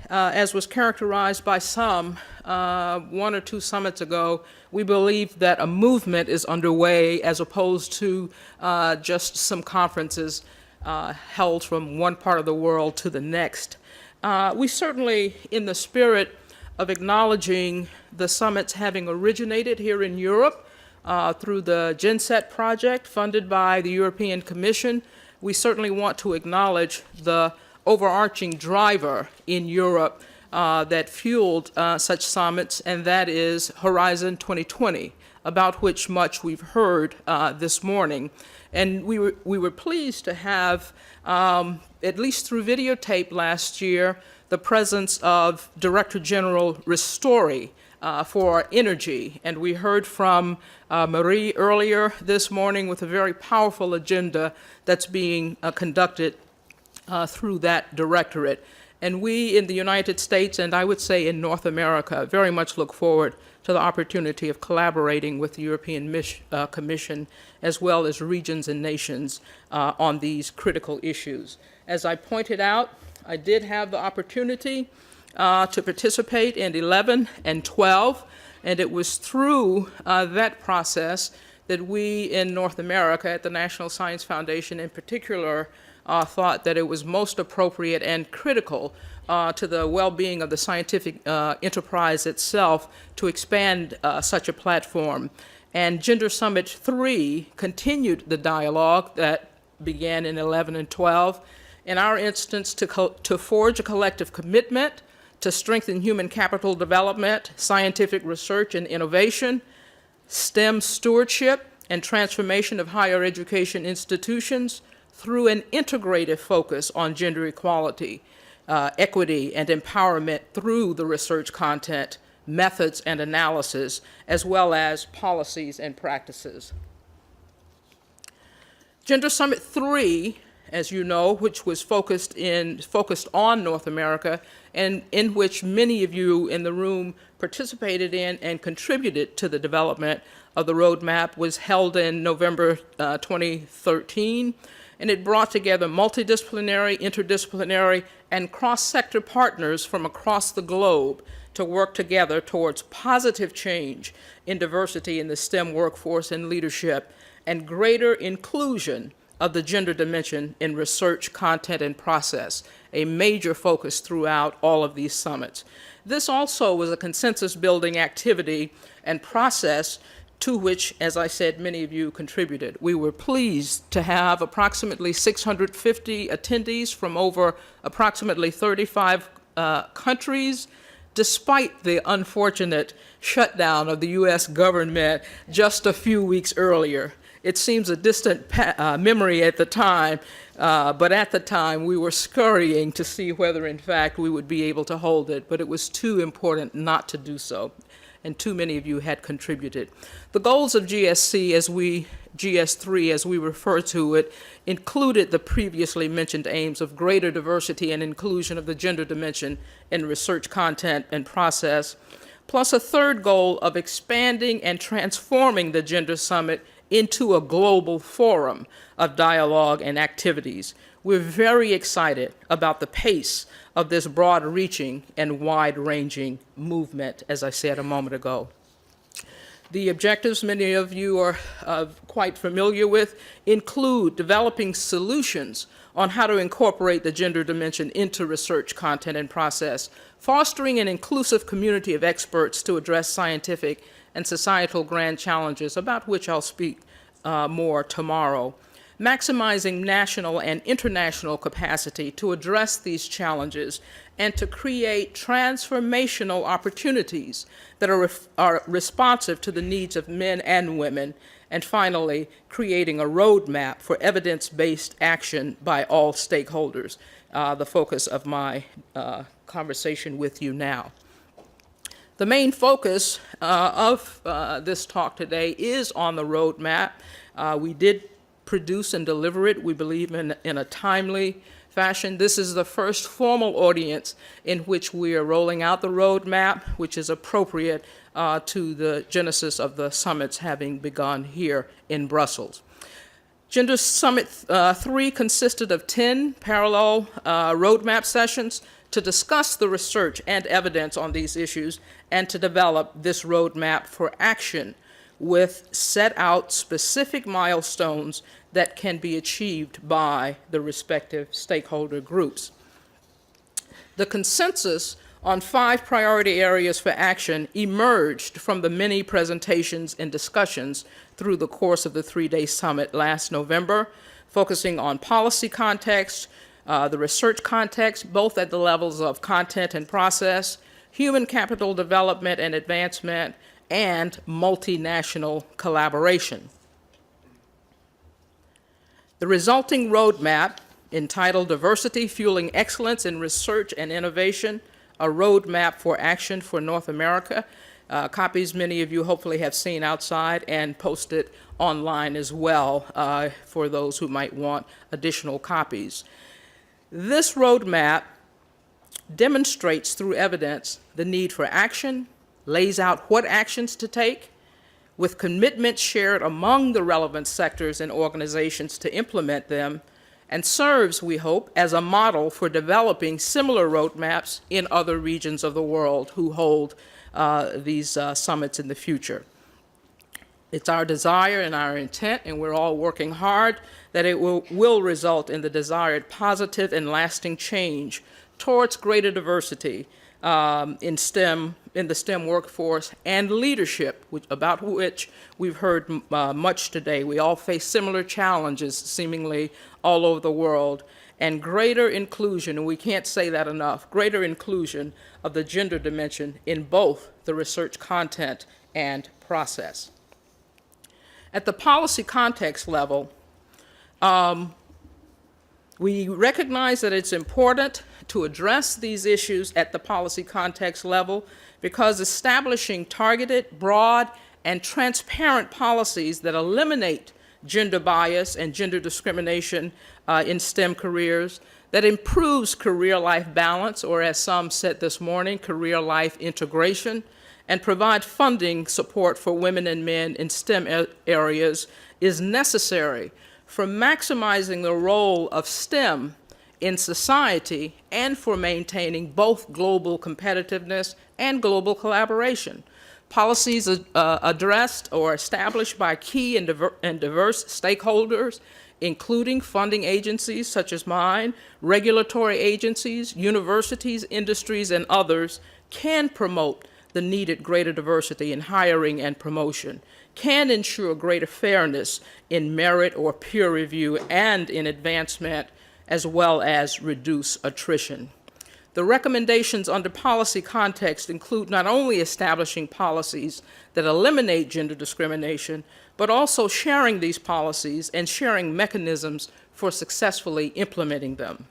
as was characterized by some one or two summits ago, we believe that a movement is underway as opposed to just some conferences held from one part of the world to the next. We certainly, in the spirit of acknowledging the summits having originated here in Europe through the GenSet project funded by the European Commission, we certainly want to acknowledge the overarching driver in Europe that fueled such summits, and that is Horizon 2020, about which much we've heard this morning. And we were pleased to have, at least through videotape last year, the presence of Director General Ristori for energy. And we heard from Marie earlier this morning with a very powerful agenda that's being conducted through that directorate. And we in the United States, and I would say in North America, very much look forward to the opportunity of collaborating with the European Commission as well as regions and nations on these critical issues. As I pointed out, I did have the opportunity to participate in 11 and 12, and it was through that process that we in North America at the National Science Foundation in particular thought that it was most appropriate and critical to the well-being of the scientific enterprise itself to expand such a platform. And Gender Summit 3 continued the dialogue that began in 11 and 12, in our instance to forge a collective commitment to strengthen human capital development, scientific research and innovation, STEM stewardship and transformation of higher education institutions through an integrative focus on gender equality, equity and empowerment through the research content, methods and analysis, as well as policies and practices. Gender Summit 3, as you know, which was focused on North America, and in which many of you in the room participated in and contributed to the development of the roadmap, was held in November 2013, and it brought together multidisciplinary, interdisciplinary, and cross-sector partners from across the globe to work together towards positive change in diversity in the STEM workforce and leadership, and greater inclusion of the gender dimension in research, content, and process, a major focus throughout all of these summits. This also was a consensus-building activity and process to which, as I said, many of you contributed. We were pleased to have approximately 650 attendees from over approximately 35 countries, despite the unfortunate shutdown of the US government just a few weeks earlier. It seems a distant memory at the time, but at the time we were scurrying to see whether in fact we would be able to hold it, but it was too important not to do so, and too many of you had contributed. The goals of GS3 as we refer to it, included the previously mentioned aims of greater diversity and inclusion of the gender dimension in research content and process, plus a third goal of expanding and transforming the Gender Summit into a global forum of dialogue and activities. We're very excited about the pace of this broad-reaching and wide-ranging movement, as I said a moment ago. The objectives many of you are quite familiar with include developing solutions on how to incorporate the gender dimension into research content and process, fostering an inclusive community of experts to address scientific and societal grand challenges, about which I'll speak more tomorrow, maximizing national and international capacity to address these challenges and to create transformational opportunities that are responsive to the needs of men and women, and finally, creating a roadmap for evidence-based action by all stakeholders, the focus of my conversation with you now. The main focus of this talk today is on the roadmap. We did produce and deliver it, we believe, in a timely fashion. This is the first formal audience in which we are rolling out the roadmap, which is appropriate to the genesis of the summits having begun here in Brussels. Gender Summit 3 consisted of 10 parallel roadmap sessions to discuss the research and evidence on these issues and to develop this roadmap for action with set out specific milestones that can be achieved by the respective stakeholder groups. The consensus on 5 priority areas for action emerged from the many presentations and discussions through the course of the 3-day summit last November, focusing on policy context, the research context, both at the levels of content and process, human capital development and advancement, and multinational collaboration. The resulting roadmap, entitled Diversity Fueling Excellence in Research and Innovation, a Roadmap for Action for North America. Copies many of you hopefully have seen outside and posted online as well for those who might want additional copies. This roadmap demonstrates through evidence the need for action, lays out what actions to take, with commitments shared among the relevant sectors and organizations to implement them, and serves, we hope, as a model for developing similar roadmaps in other regions of the world who hold these summits in the future. It's our desire and our intent, and we're all working hard, that it will result in the desired positive and lasting change towards greater diversity in the STEM workforce and leadership, about which we've heard much today. We all face similar challenges, seemingly all over the world, and greater inclusion, and we can't say that enough, greater inclusion of the gender dimension in both the research content and process. At the policy context level, we recognize that it's important to address these issues at the policy context level because establishing targeted, broad, and transparent policies that eliminate gender bias and gender discrimination in STEM careers, that improves career life balance, or as some said this morning, career life integration, and provide funding support for women and men in STEM areas is necessary for maximizing the role of STEM in society and for maintaining both global competitiveness and global collaboration. Policies addressed or established by key and diverse stakeholders, including funding agencies such as mine, regulatory agencies, universities, industries, and others, can promote the needed greater diversity in hiring and promotion, can ensure greater fairness in merit or peer review and in advancement, as well as reduce attrition. The recommendations under policy context include not only establishing policies that eliminate gender discrimination, but also sharing these policies and sharing mechanisms for successfully implementing them.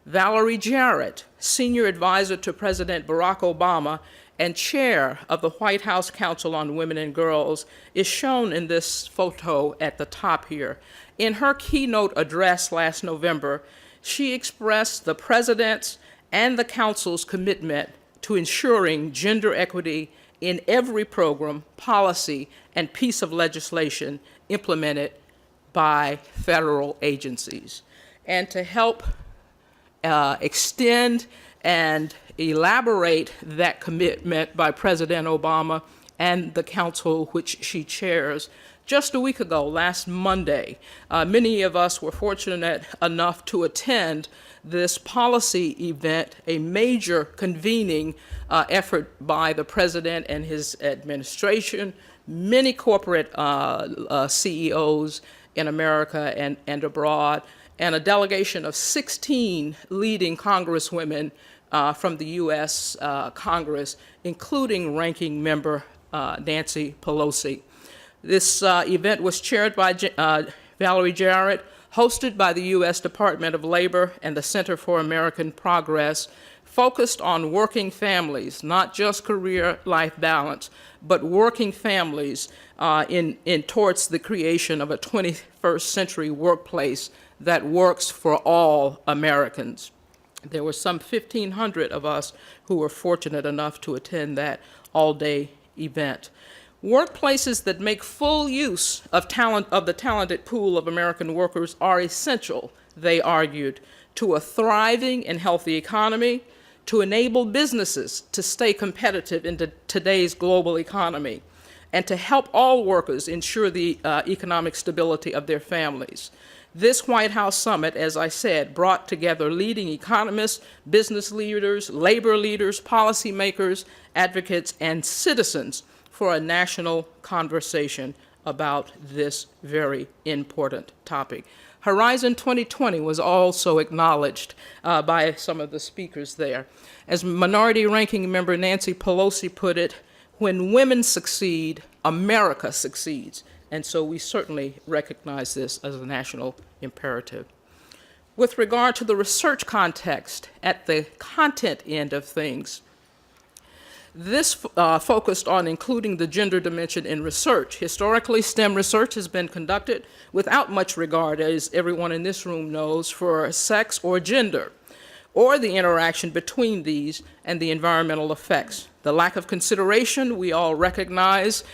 Valerie Jarrett, Senior Advisor to President Barack Obama and Chair of the White House Council on Women and Girls, is shown in this photo at the top here. In her keynote address last November, she expressed the President's and the Council's commitment to ensuring gender equity in every program, policy, and piece of legislation implemented by federal agencies. And to help extend and elaborate that commitment by President Obama and the Council which she chairs, just a week ago, last Monday, many of us were fortunate enough to attend this policy event, a major convening effort by the President and his administration, many corporate CEOs in America and abroad, and a delegation of 16 leading congresswomen from the U.S. Congress, including Ranking Member Nancy Pelosi. This event was chaired by Valerie Jarrett, hosted by the U.S. Department of Labor and the Center for American Progress, focused on working families, not just career-life balance, but working families towards the creation of a 21st century workplace that works for all Americans. There were some 1,500 of us who were fortunate enough to attend that all-day event. Workplaces that make full use of the talented pool of American workers are essential, they argued, to a thriving and healthy economy, to enable businesses to stay competitive in today's global economy, and to help all workers ensure the economic stability of their families. This White House summit, as I said, brought together leading economists, business leaders, labor leaders, policymakers, advocates, and citizens for a national conversation about this very important topic. Horizon 2020 was also acknowledged by some of the speakers there. As Minority Ranking Member Nancy Pelosi put it, when women succeed, America succeeds. And so we certainly recognize this as a national imperative. With regard to the research context at the content end of things, this focused on including the gender dimension in research. Historically, STEM research has been conducted without much regard, as everyone in this room knows, for sex or gender, or the interaction between these and the environmental effects. The lack of consideration, we all recognize,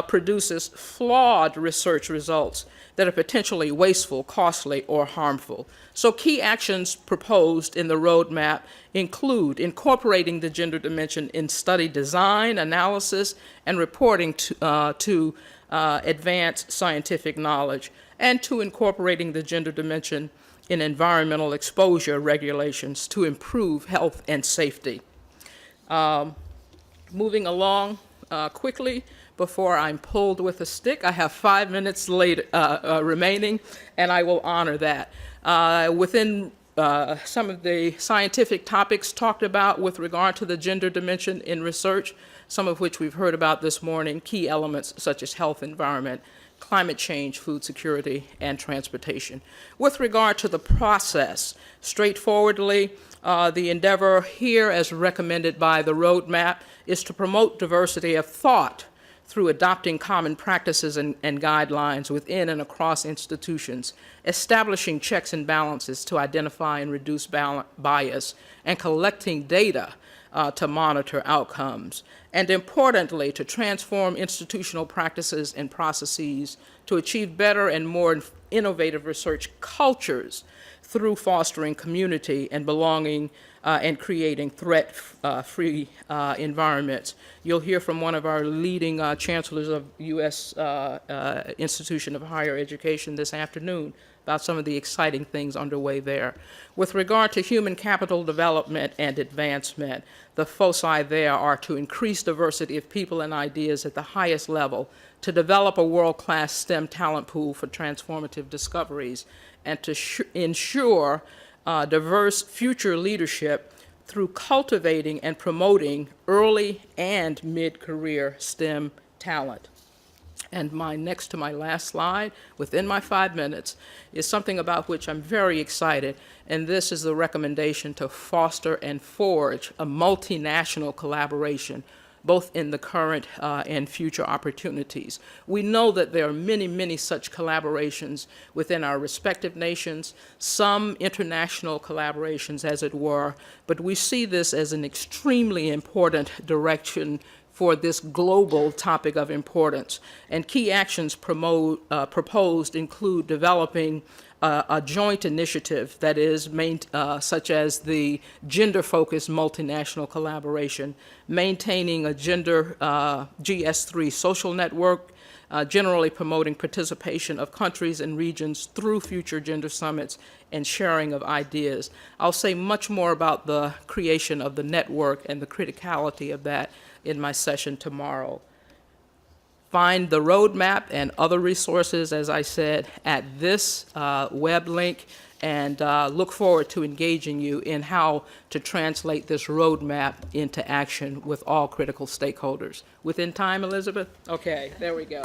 produces flawed research results that are potentially wasteful, costly, or harmful. So key actions proposed in the roadmap include incorporating the gender dimension in study design, analysis, and reporting to advance scientific knowledge, and to incorporating the gender dimension in environmental exposure regulations to improve health and safety. Moving along quickly, before I'm pulled with a stick, I have 5 minutes remaining, and I will honor that. Within some of the scientific topics talked about with regard to the gender dimension in research, some of which we've heard about this morning, key elements such as health, environment, climate change, food security, and transportation. With regard to the process, straightforwardly, the endeavor here, as recommended by the roadmap, is to promote diversity of thought through adopting common practices and guidelines within and across institutions, establishing checks and balances to identify and reduce bias, and collecting data to monitor outcomes, and importantly, to transform institutional practices and processes to achieve better and more innovative research cultures through fostering community and belonging and creating threat-free environments. You'll hear from one of our leading chancellors of U.S. Institution of Higher Education this afternoon about some of the exciting things underway there. With regard to human capital development and advancement, the foci there are to increase diversity of people and ideas at the highest level, to develop a world-class STEM talent pool for transformative discoveries, and to ensure diverse future leadership through cultivating and promoting early and mid-career STEM talent. And next to my last slide, within my 5 minutes, is something about which I'm very excited, and this is the recommendation to foster and forge a multinational collaboration, both in the current and future opportunities. We know that there are many, many such collaborations within our respective nations, some international collaborations, as it were, but we see this as an extremely important direction for this global topic of importance. And key actions proposed include developing a joint initiative that is such as the gender-focused multinational collaboration, maintaining a gender GS4 social network, generally promoting participation of countries and regions through future gender summits and sharing of ideas. I'll say much more about the creation of the network and the criticality of that in my session tomorrow. Find the roadmap and other resources, as I said, at this web link, and look forward to engaging you in how to translate this roadmap into action with all critical stakeholders. Within time, Elizabeth? Okay, there we go.